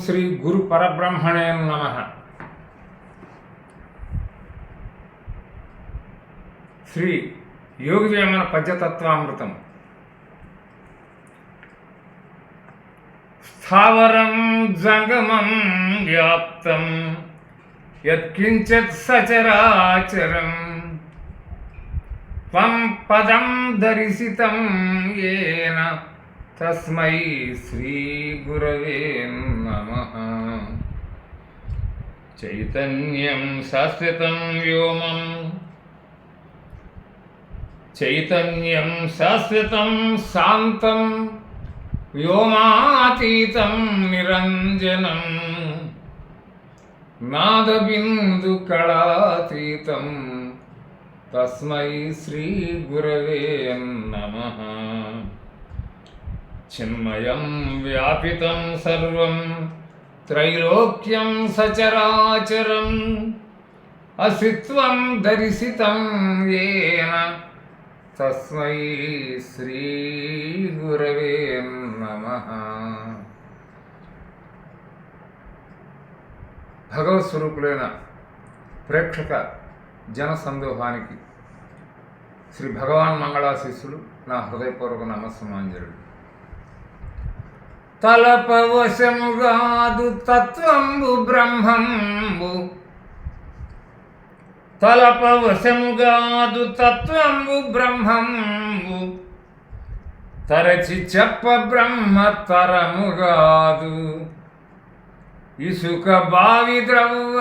శ్రీ గురు పరబ్రహ్మణే నమః. శ్రీ యోగి వేమన పద్యతత్వామృతం. స్థావరం జంగమం వ్యాప్తం యత్కించిత్ సచరాచరం త్వం పదం దర్శితం యేన తస్మై శ్రీ గురవే నమః. చైతన్యం శాశ్వతం వ్యోమం చైతన్యం శాశ్వతం శాంతం వ్యోమాతీతం నిరంజనం నాదబిందు కళాతీతం తస్మై శ్రీ గురవే నమః. చిన్మయం వ్యాపితం సర్వం త్రైలోక్యం సచరాచరం అసిత్వం దర్శితం యేన తస్మై శ్రీ గురవే నమః. భగవత్ స్వరూపులైన ప్రేక్షక జన సందోహానికి శ్రీ భగవాన్ మంగళాశీస్సులు, నా హృదయపూర్వక నమస్సమాంజలుడు. తలపవశముగాదు తత్వంబు బ్రహ్మంబు, తలపవశముగాదు తత్వంబు బ్రహ్మంబు, తరచి చెప్ప బ్రహ్మ తరముగాదు. ఇసుక బావి ద్రవ్వ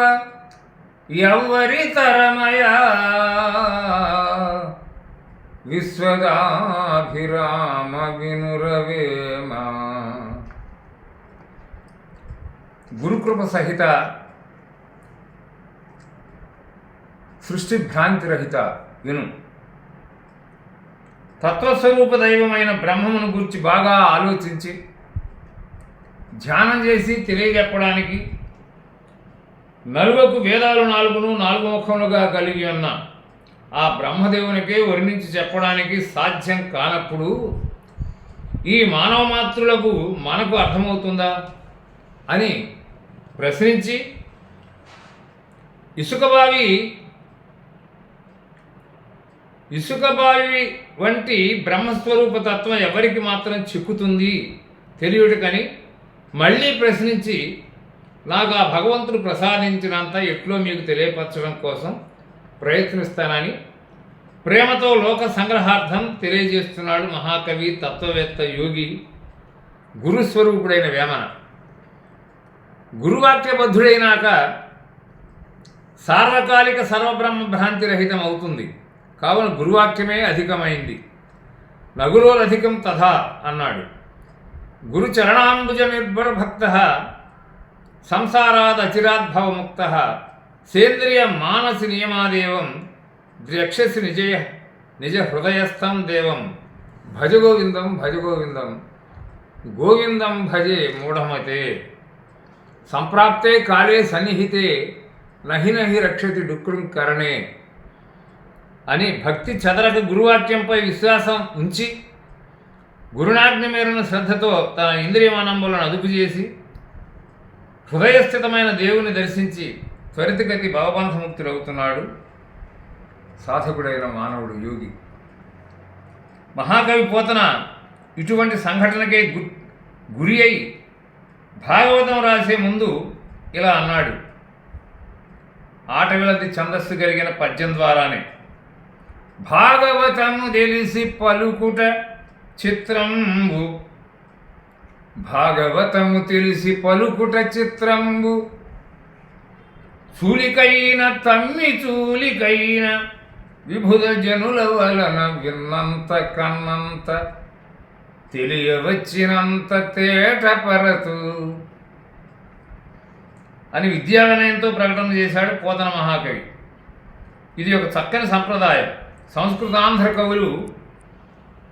ఎవ్వరి తరమయా, విశ్వదాభిరామ వినురవేమ. గురుకృప సహిత సృష్టి భ్రాంతి రహిత విను. తత్వస్వరూప దైవమైన బ్రహ్మమును గురించి బాగా ఆలోచించి ధ్యానం చేసి తెలియజెప్పడానికి నలువకు వేదాలు నాలుగు ముఖములుగా కలిగి ఉన్న ఆ బ్రహ్మదేవునికే వర్ణించి చెప్పడానికి సాధ్యం కానప్పుడు ఈ మానవ మాతృలకు మనకు అర్థమవుతుందా అని ప్రశ్నించి ఇసుక బావి వంటి బ్రహ్మస్వరూప తత్వం ఎవరికి మాత్రం చిక్కుతుంది తెలియటకని మళ్ళీ ప్రశ్నించి నాకు ఆ భగవంతుడు ప్రసాదించినంత ఎట్లో మీకు తెలియపరచడం కోసం ప్రయత్నిస్తానని ప్రేమతో లోక సంగ్రహార్థం తెలియజేస్తున్నాడు మహాకవి, తత్వవేత్త, యోగి, గురుస్వరూపుడైన వేమన. గురువాక్యబద్ధుడైనాక సార్వకాలిక సర్వబ్రహ్మ భ్రాంతి రహితం అవుతుంది. కావున గురువాక్యమే అధికమైంది. నగురోరధికం తథా అన్నాడు. గురు చరణాంబుజ నిర్భర భక్త సంసారాదచిరాద్భవముక్త సేంద్రియ మానసి నియమాదేవం ద్రక్షసి నిజ హృదయస్థం దేవం. భజ గోవిందం భజ గోవిందం గోవిందం భజే మూఢమతే. సంప్రాప్తే కాలే సన్నిహితే నహి రక్షతి డుక్కుం కరణే అని భక్తి చదరక గురువాక్యంపై విశ్వాసం ఉంచి గురునాజ్ఞ మేరన శ్రద్ధతో తన ఇంద్రియమానంబులను అదుపు చేసి హృదయస్థితమైన దేవుని దర్శించి త్వరితగతి భవబంధముక్తుడవుతున్నాడు సాధకుడైన మానవుడు, యోగి. మహాకవి పోతన ఇటువంటి సంఘటనకే గురి అయి భాగవతం రాసే ముందు ఇలా అన్నాడు. ఆటవిలది ఛందస్సు కలిగిన పద్యం ద్వారానే. భాగవతము తెలిసి పలుకుట చిత్రంబు, భాగవతము తెలిసి పలుకుట చిత్రంబు, చూలికైన తమ్మి చూలికైన విభుద జనుల వలన విన్నంత కన్నంత తెలియవచ్చినంత తేటపరతు అని విద్యా వినయంతో ప్రకటన చేశాడు పోతన మహాకవి. ఇది ఒక చక్కని సంప్రదాయం. సంస్కృతాంధ్ర కవులు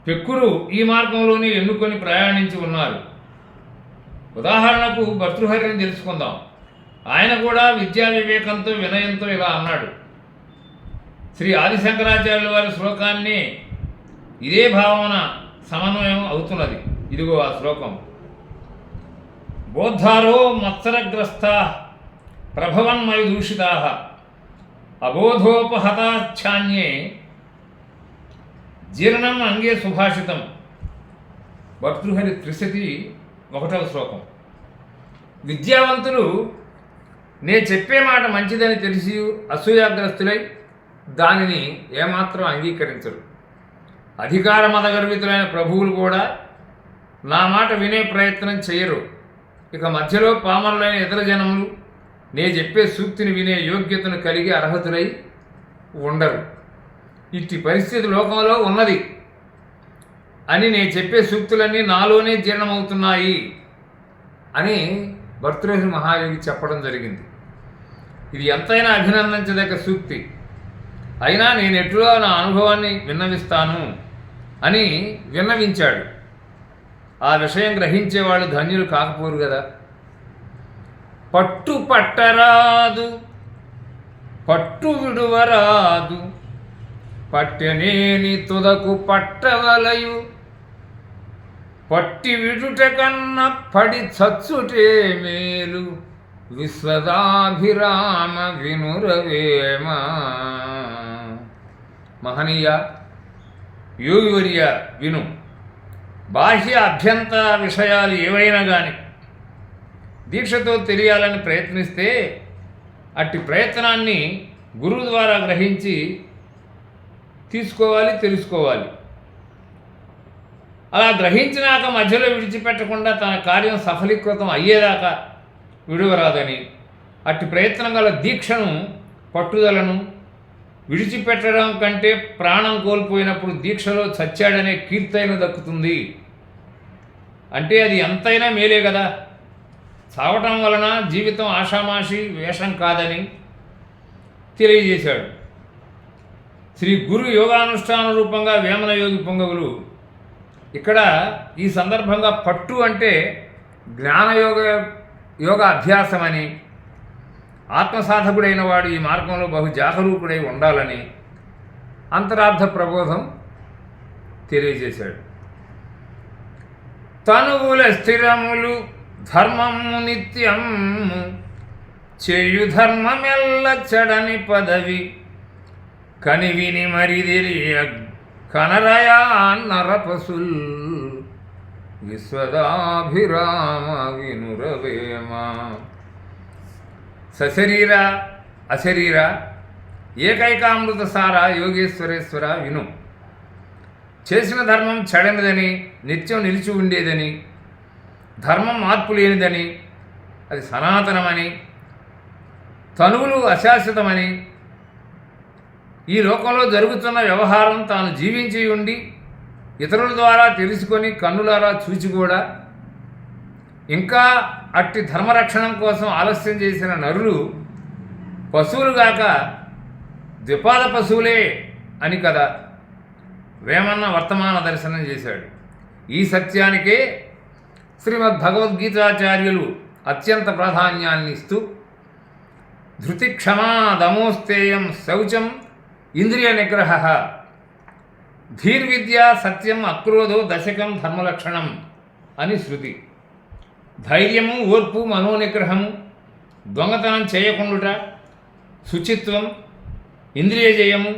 పెక్కురు ఈ మార్గంలోనే ఎన్నుకొని ప్రయాణించి ఉన్నారు. ఉదాహరణకు భర్తృహరిని తెలుసుకుందాం. ఆయన కూడా విద్యా వివేకంతో వినయంతో ఇలా అన్నాడు. శ్రీ ఆదిశంకరాచార్యుల వారి శ్లోకాన్ని ఇదే భావన సమన్వయం అవుతున్నది. ఇదిగో ఆ శ్లోకం. బోద్ధారో మత్సరగ్రస్తా ప్రభవన్మయదూషితా అబోధోపహతాఛాన్యే జీర్ణం అంగే సుభాషితం. భర్తృహరి త్రిశతి 1వ శ్లోకం. విద్యావంతులు నే చెప్పే మాట మంచిదని తెలిసి అసూయాగ్రస్తులై దానిని ఏమాత్రం అంగీకరించరు. అధికార మదగర్వితులైన ప్రభువులు కూడా నా మాట వినే ప్రయత్నం చేయరు. ఇక మధ్యలో పామరులైన ఇతర జనములు నే చెప్పే సూక్తిని వినే యోగ్యతను కలిగి అర్హతులై ఉండరు. ఇట్టి పరిస్థితి లోకంలో ఉన్నది అని నేను చెప్పే సూక్తులన్నీ నాలోనే జీర్ణమవుతున్నాయి అని భర్తృహరి మహాయోగి చెప్పడం జరిగింది. ఇది ఎంతైనా అభినందించదగ్గ సూక్తి. అయినా నేను ఎటులో నా అనుభవాన్ని విన్నవిస్తాను అని విన్నవించాడు. ఆ విషయం గ్రహించేవాళ్ళు ధన్యులు కాకపోరు కదా. పట్టు పట్టరాదు పట్టు విడువరాదు పట్టెనేని తుదకు పట్టవలయు పట్టి విడుట కన్నా పడి చచ్చుటే మేలు విశ్వదాభిరామ వినురవేమ. మహనీయ యోగివర్య విను. బాహ్య అభ్యంతర విషయాలు ఏవైనా కానీ దీక్షతో తెలియాలని ప్రయత్నిస్తే అట్టి ప్రయత్నాన్ని గురువు ద్వారా గ్రహించి తీసుకోవాలి, తెలుసుకోవాలి. అలా గ్రహించినాక మధ్యలో విడిచిపెట్టకుండా తన కార్యం సఫలీకృతం అయ్యేదాకా విడువరాదని, అట్టి ప్రయత్నం గల దీక్షను, పట్టుదలను విడిచిపెట్టడం కంటే ప్రాణం కోల్పోయినప్పుడు దీక్షలో చచ్చాడనే కీర్తైన దక్కుతుంది. అంటే అది ఎంతైనా మేలే కదా. చావటం వలన జీవితం ఆషామాషి వేషం కాదని తెలియజేశాడు. శ్రీ గురు యోగానుష్ఠాన రూపంగా వేమన యోగి పొంగవులు ఇక్కడ ఈ సందర్భంగా పట్టు అంటే యోగ అభ్యాసమని, ఆత్మసాధకుడైన వాడు ఈ మార్గంలో బహు జాగరూకుడై ఉండాలని అంతరార్థ ప్రబోధం తెలియజేశాడు. తనువుల స్థిరములు ధర్మము నిత్యము చేయు ధర్మమెల్ల చెడని పదవి కనివిని మరిదిరియ కనరయా నరపసుల్ విశ్వదాభిరామ వినురవేమ. సశరీర అశరీర ఏకైకామృత సార యోగేశ్వరేశ్వర విను. చేసిన ధర్మం చెడనిదని, నిత్యం నిలిచి ఉండేదని, ధర్మం మార్పు లేనిదని, అది సనాతనమని, తనువులు అశాశ్వతమని, ఈ లోకంలో జరుగుతున్న వ్యవహారం తాను జీవించి ఉండి ఇతరుల ద్వారా తెలుసుకొని కన్నులారా చూచి కూడా ఇంకా అట్టి ధర్మరక్షణం కోసం ఆలస్యం చేసిన నరులు పశువులుగాక ద్విపాద పశువులే అని కదా వేమన్న వర్తమాన దర్శనం చేశాడు. ఈ సత్యానికే శ్రీమద్భగవద్గీతాచార్యులు అత్యంత ప్రాధాన్యాన్ని ఇస్తూ ధృతి క్షమా దమోస్తేయం శౌచం ఇంద్రియ నిగ్రహ ధీర్విద్య సత్యం అక్రోధో దశకం ధర్మలక్షణం అని శృతి. ధైర్యము, ఓర్పు, మనోనిగ్రహము, దొంగతనం చేయకుండుట, శుచిత్వం, ఇంద్రియ జయము,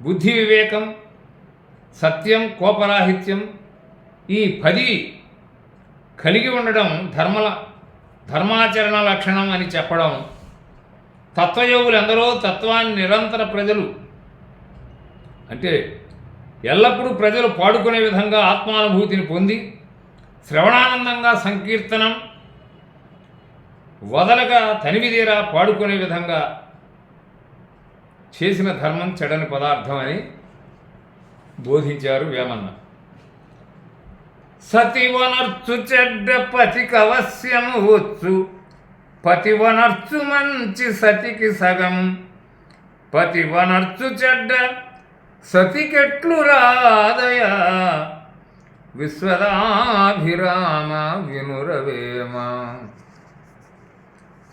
బుద్ధి వివేకం, సత్యం, కోపరాహిత్యం, ఈ 10 కలిగి ఉండడం ధర్మాచరణ లక్షణం అని చెప్పడం. తత్వయోగులందరూ తత్వాన్ని నిరంతర ప్రజలు అంటే ఎల్లప్పుడూ ప్రజలు పాడుకునే విధంగా ఆత్మానుభూతిని పొంది శ్రవణానందంగా సంకీర్తనం వదలగా తనివిదీరా పాడుకునే విధంగా చేసిన ధర్మం చెడని పదార్థం అని బోధించారు వేమన్న. సతివనర్చు చెడ్డ పతికవశ్యము వచ్చు, పతివనర్చు మంచి సతికి సగం, పతివనర్చు చెడ్డ సతికెట్లు రాదయా విశ్వదాభిరామ వినురవేమ.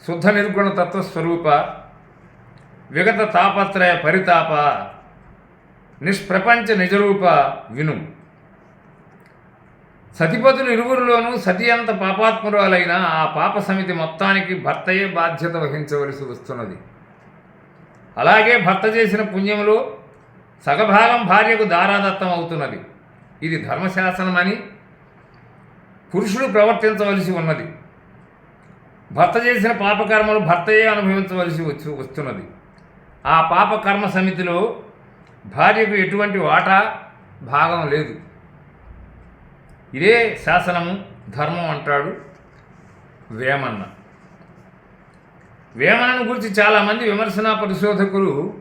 శుద్ధ నిర్గుణ తత్వస్వరూప విగత తాపత్రయ పరితాప నిష్ప్రపంచ నిజరూప విను. సతిపతులు ఇరువురిలోనూ సతి అంత పాపాత్మురాలైన ఆ పాప సమితి మొత్తానికి భర్తయే బాధ్యత వహించవలసి వస్తున్నది. అలాగే భర్త చేసిన పుణ్యములో సగభాగం భార్యకు దారాదత్తం అవుతున్నది. ఇది ధర్మశాసనమని పురుషుడు ప్రవర్తించవలసి ఉన్నది. భర్త చేసిన పాపకర్మలు భర్తయే అనుభవించవలసి వస్తున్నది. ఆ పాపకర్మ సమితిలో భార్యకు ఎటువంటి వాటా భాగం లేదు. ఇదే శాసనము ధర్మం అంటాడు వేమన్న. వేమనను గురించి చాలామంది విమర్శనా పరిశోధకులు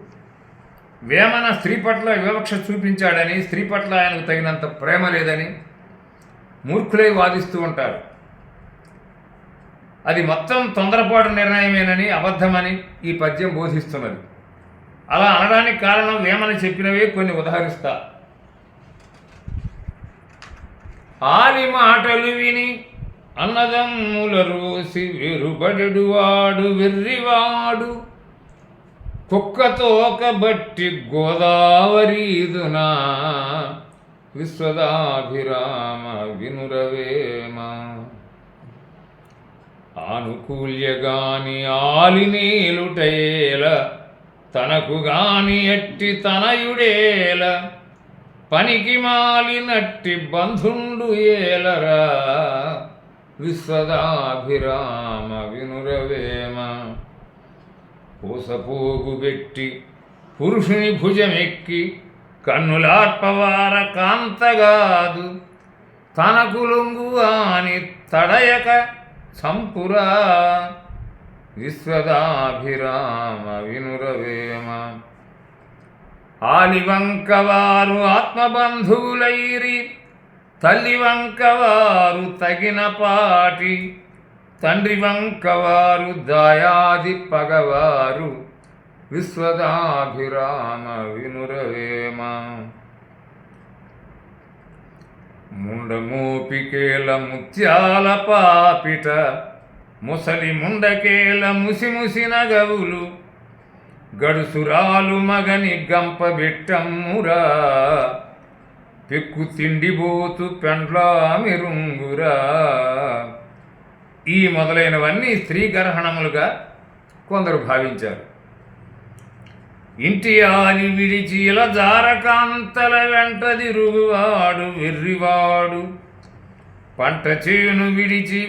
వేమన స్త్రీ పట్ల వివక్ష చూపించాడని, స్త్రీ పట్ల ఆయనకు తగినంత ప్రేమ లేదని మూర్ఖులై వాదిస్తూ ఉంటారు. అది మొత్తం తొందరపాటు నిర్ణయమేనని, అబద్ధమని ఈ పద్యం బోధిస్తున్నది. అలా అనడానికి కారణం వేమన చెప్పినవే కొన్ని ఉదాహరిస్తా. ఆలి మాటలు విని అన్నదమ్ముల రోసి వెరుబడెడువాడు వెర్రివాడు కుక్కతోక బట్టి గోదావరీదునా విశ్వదాభిరామ వినురవేమ. ఆనుకూల్యగాని ఆలినేలుటేల తనకు గాని ఎట్టి తనయుడేల పనికి మాలినట్టి బంధుండు ఏలరా విశ్వదాభిరామ వినురవేమ. పూసపోగు పెట్టి పురుషుని భుజమెక్కి కన్నులార్పవార కాంతగాదు తనకు లొంగు అని తడయక సంపురా విశ్వదాభిరామ వినురవేమ. ఆలివంకవారు ఆత్మబంధువులైరి తల్లి వంకవారు తగిన పాటి తండ్రి వంకవారు దాయాది పగవారు విశ్వదాభిరామ వినురవేమ. ముండమోపికేల ముత్యాల పాపిట ముసలి ముండకేల ముసిముసి నగవులు గడుసురాలు మగని గంపబెట్టమ్మురా పెక్కు తిండిబోతు పెండ్లామిరుంగురా. ఈ మొదలైనవన్నీ స్త్రీ గర్హణములుగా కొందరు భావించారు. ఇంటి ఆలి విడిచి ఇలా జారకాంతల వెంటదిరుగువాడు వెర్రివాడు పంట చేను విడిచి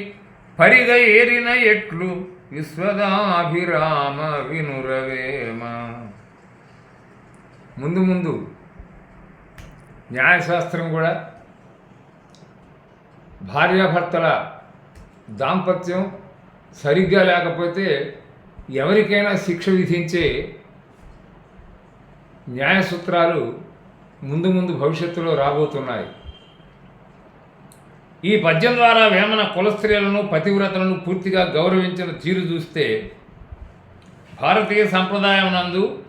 పరిగ ఏరిన ఎట్లు విశ్వదాభిరామ వినురవేమ. ముందు ముందు న్యాయశాస్త్రం కూడా భార్యాభర్తల దాంపత్యం సరిగ్గా లేకపోతే ఎవరికైనా శిక్ష విధించే న్యాయ సూత్రాలు ముందు ముందు భవిష్యత్తులో రాబోతున్నాయి. ఈ పద్యం ద్వారా వేమన కులస్త్రీలను పతివ్రతలను పూర్తిగా గౌరవించిన తీరు చూస్తే భారతీయ సంప్రదాయం నందు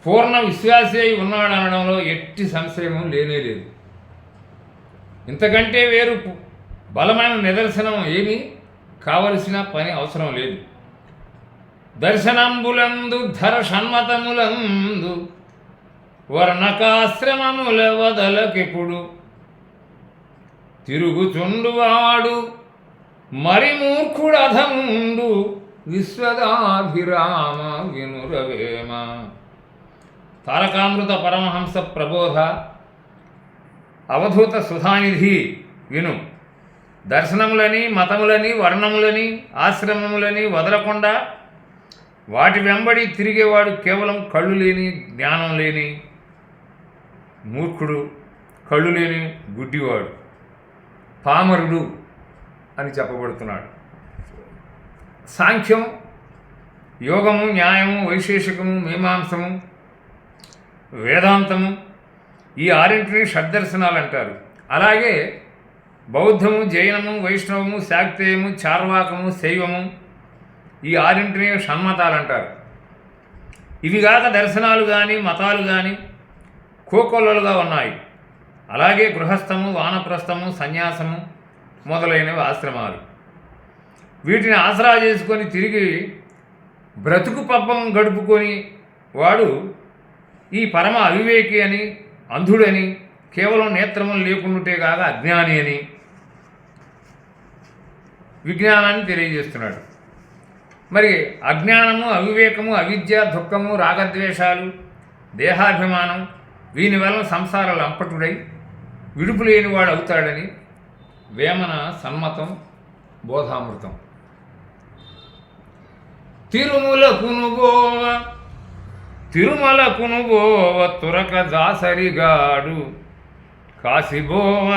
పూర్ణ విశ్వాసి అయి ఉన్నాడనడంలో ఎట్టి సంశయము లేనేలేదు. ఇంతకంటే వేరు బలమైన నిదర్శనం ఏమీ కావలసిన పని అవసరం లేదు. దర్శనంబులందు ధర షణ్మతములందు వర్ణకాశ్రమముల వదలకెప్పుడు తిరుగుచుండువాడు మరి మూర్ఖుడధముండు విశ్వదాభిరామ వినురవేమ. తారకామృత పరమహంస ప్రబోధ అవధూత సుధానిధి విను. దర్శనములని మతములని వర్ణములని ఆశ్రమములని వదలకుండా వాటి వెంబడి తిరిగేవాడు కేవలం కళ్ళు లేని జ్ఞానం లేని మూర్ఖుడు, కళ్ళు లేని గుడ్డివాడు, పామరుడు అని చెప్పబడుతున్నాడు. సాంఖ్యం, యోగము, న్యాయము, వైశేషికము, మీమాంసము, వేదాంతము ఈ ఆరింటిని షడ్దర్శనాలు అంటారు. అలాగే బౌద్ధము, జైనము, వైష్ణవము, శాక్తేయము, చార్వాకము, శైవము ఈ ఆరింటిని షణ్మతాలు అంటారు. ఇవి కాక దర్శనాలు కానీ మతాలు కానీ కోకొల్లలుగా ఉన్నాయి. అలాగే గృహస్థము, వానప్రస్థము, సన్యాసము మొదలైనవి ఆశ్రమాలు. వీటిని ఆసరా చేసుకొని తిరిగి బ్రతుకు పబ్బం గడుపుకొని వాడు ఈ పరమ అవివేకి అని, అంధుడని, కేవలం నేత్రములు లేకుండాటే కాక అజ్ఞాని అని విజ్ఞానాన్ని తెలియజేస్తున్నాడు. మరి అజ్ఞానము, అవివేకము, అవిద్య, దుఃఖము, రాగద్వేషాలు, దేహాభిమానం వీని వలన సంసార లంపటుడై విడుపు లేనివాడు అవుతాడని వేమన సమ్మతం, బోధామృతం. తిరుమలకునుబోవ తురక దాసరిగాడు, కాసిబోవ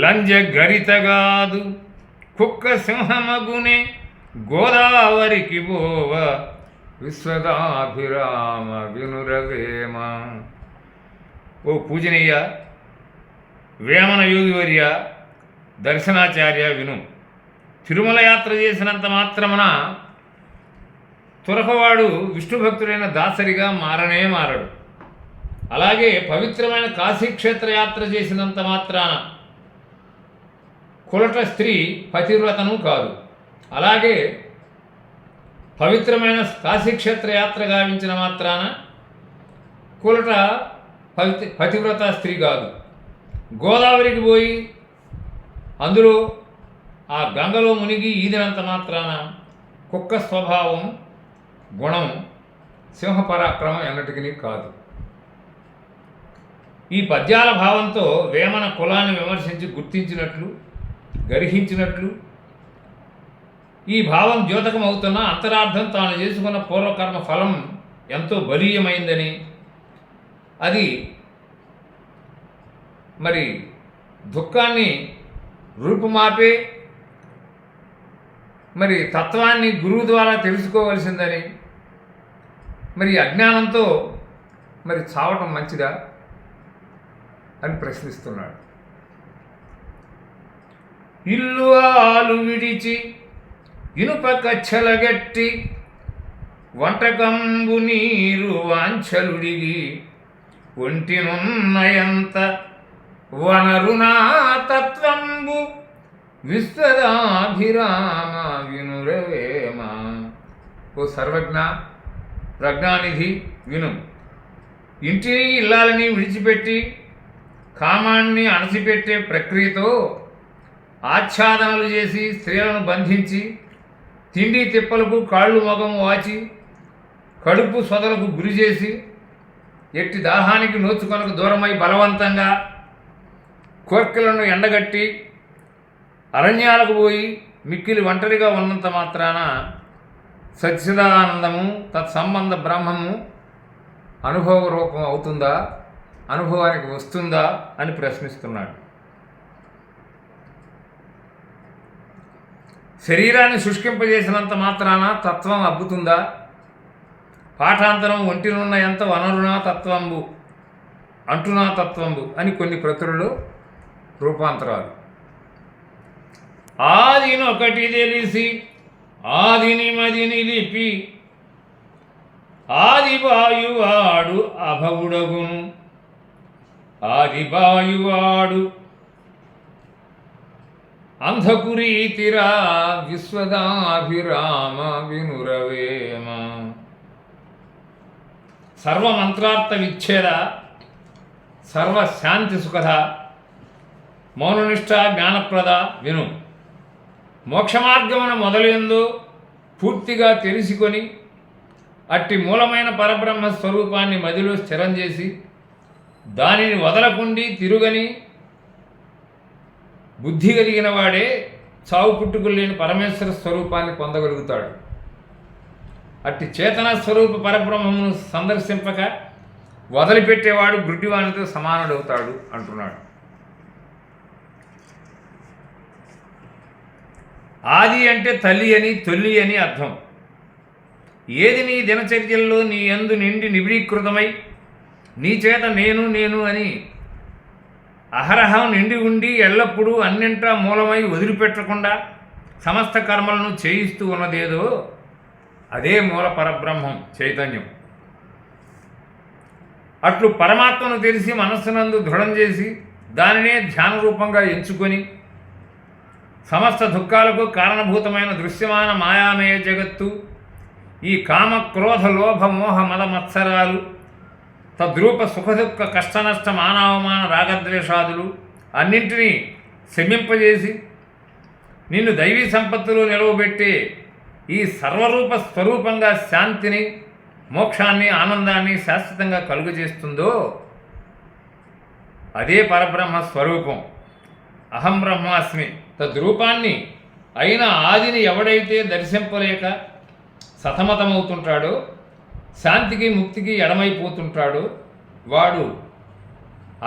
లంజ గరితగాదు, కుక్క సింహమగునే గోదావరికి బోవ, విశ్వదాభిరామ వినురవేమ. ఓ పూజనీయ వేమన యోగివర్య, దర్శనాచార్య విను. తిరుమల యాత్ర చేసినంత మాత్రమున తురకవాడు విష్ణుభక్తుడైన దాసరిగా మారనే మారడు. అలాగే పవిత్రమైన కాశీక్షేత్ర యాత్ర చేసినంత మాత్రాన కులట స్త్రీ పతివ్రతను కాదు. అలాగే పవిత్రమైన కాశీక్షేత్ర యాత్ర గావించిన మాత్రాన కులట పతివ్రత స్త్రీ కాదు. గోదావరికి పోయి అందులో ఆ గంగలో మునిగి ఈదినంత మాత్రాన కుక్క స్వభావం, గుణం, సింహపరాక్రమం ఎన్నటికీ కాదు. ఈ పద్యాల భావంతో వేమన కులాన్ని విమర్శించి గుర్తించినట్లు, గర్హించినట్లు, ఈ భావం ద్యోతకం అవుతున్న అంతరార్థం తాను చేసుకున్న పూర్వకర్మ ఫలం ఎంతో బలీయమైందని, అది మరి దుఃఖాన్ని రూపుమాపే మరి తత్వాన్ని గురువు ద్వారా తెలుసుకోవలసిందని, మరి అజ్ఞానంతో మరి చావటం మంచిదా అని ప్రశ్నిస్తున్నాడు. ఇల్లు ఆలు విడిచి ఇనుప కచ్చలగట్టి, వంటకంబు నీరు వాంఛలుడిగి, ఒంటినున్నయంత వనరునా తత్వంబు, విశ్వదాభిరామ వినురవేమ. ఓ సర్వజ్ఞ, ప్రజ్ఞానిధి విను. ఇంటిని ఇల్లాలని విడిచిపెట్టి కామాన్ని అణచిపెట్టే ప్రక్రియతో ఆచ్ఛాదనలు చేసి స్త్రీలను బంధించి తిండి తిప్పలకు కాళ్ళు మొగం వాచి కడుపు సొదలకు గురి చేసి ఎట్టి దాహానికి నోచుకొనకు దూరమై బలవంతంగా కోర్కెలను ఎండగట్టి అరణ్యాలకు పోయి మిక్కిలి ఒంటరిగా ఉన్నంత మాత్రాన సచ్చిదానందము, తత్సంబంధ బ్రహ్మము అనుభవ రూపం అవుతుందా, అనుభవానికి వస్తుందా అని ప్రశ్నిస్తున్నాడు. శరీరాన్ని శుష్కింపజేసినంత మాత్రాన తత్వం అబ్బుతుందా? పాఠాంతరం ఒంటినున్న ఎంత వనరునా తత్వంబు, అంటునా తత్వంబు అని కొన్ని ప్రతులలో రూపాంతరాలు. ఆదినొకటి తెలిసి ఆదిని మది నిలిపి, ఆదివాయువాడు అభవుడగును, ఆదివాయువాడు అంధకురీతిరా, విశ్వదాభిరామ వినురవేమ. సర్వమంత్రార్థ విచ్ఛేద, సర్వశాంతి సుఖద, మౌననిష్ట జ్ఞానప్రద విను. మోక్షమార్గమున మొదలైందో పూర్తిగా తెలుసుకొని అట్టి మూలమైన పరబ్రహ్మ స్వరూపాన్ని మదిలో స్థిరం చేసి దానిని వదలకుండి తిరుగని బుద్ధి కలిగిన వాడే చావు పుట్టుకులు లేని పరమేశ్వర స్వరూపాన్ని పొందగలుగుతాడు. అట్టి చేతన స్వరూప పరబ్రహ్మమును సందర్శింపక వదిలిపెట్టేవాడు గుడ్డివానితో సమానుడవుతాడు అంటున్నాడు. ఆది అంటే తల్లి అని, తొల్లి అని అర్థం. ఏది నీ దినచర్యల్లో నీ యందు నిండి నిబిడీకృతమై నీ చేత నేను నేను అని అహరహం నిండి ఉండి ఎల్లప్పుడూ అన్నింటా మూలమై వదిలిపెట్టకుండా సమస్త కర్మలను చేయిస్తూ ఉన్నదేదో అదే మూల పరబ్రహ్మం చైతన్యం. అట్లు పరమాత్మను తెలిసి మనస్సునందు దృఢం చేసి దానినే ధ్యాన రూపంగా ఎంచుకొని సమస్త దుఃఖాలకు కారణభూతమైన దృశ్యమాన మాయామయ జగత్తు, ఈ కామ క్రోధ లోభ మోహ మద మత్సరాలు, తద్రూప సుఖదుఃఖ కష్టనష్ట మానవమాన రాగద్వేషాదులు అన్నింటినీ శమింపజేసి నిన్ను దైవీ సంపత్తులు నిలవబెట్టి ఈ సర్వరూప స్వరూపంగా శాంతిని, మోక్షాన్ని, ఆనందాన్ని శాశ్వతంగా కలుగజేస్తుందో అదే పరబ్రహ్మ స్వరూపం. అహం బ్రహ్మాస్మి తద్రూపాన్ని అయిన ఆదిని ఎవడైతే దర్శింపలేక సతమతమవుతుంటాడో, శాంతికి ముక్తికి ఎడమైపోతుంటాడో వాడు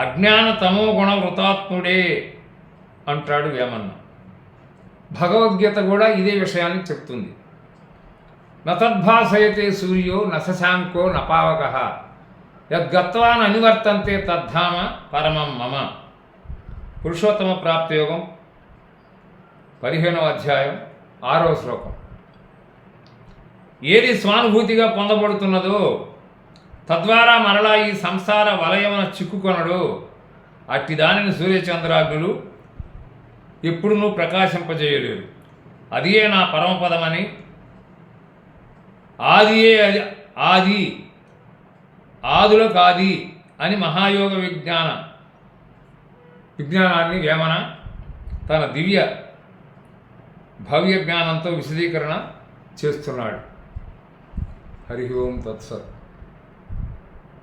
అజ్ఞాన తమోగుణ వృతాత్ముడే అంటాడు వేమన్న. భగవద్గీత కూడా ఇదే విషయాన్ని చెప్తుంది. నతద్భాసయతే సూర్యో నశశాంకో నపావకః యద్గత్వాన్ అనివర్తంతే తద్ధామ పరమం మమ. పురుషోత్తమ ప్రాప్తియోగం 15వ అధ్యాయం 6వ శ్లోకం. ఏది స్వానుభూతిగా పొందబడుతున్నదో తద్వారా మరలా ఈ సంసార వలయమున చిక్కుకొనడు అట్టి దానిని సూర్యచంద్రాగ్నులు ఎప్పుడునూ ప్రకాశింపజేయలేరు. అదియే నా పరమపదమని, ఆదియే ఆది, ఆదులకు ఆది అని మహాయోగ విజ్ఞానాన్ని వేమన తన దివ్య భవ్య జ్ఞానంతో విశదీకరణ చేస్తున్నాడు. హరి ఓం తత్సత్.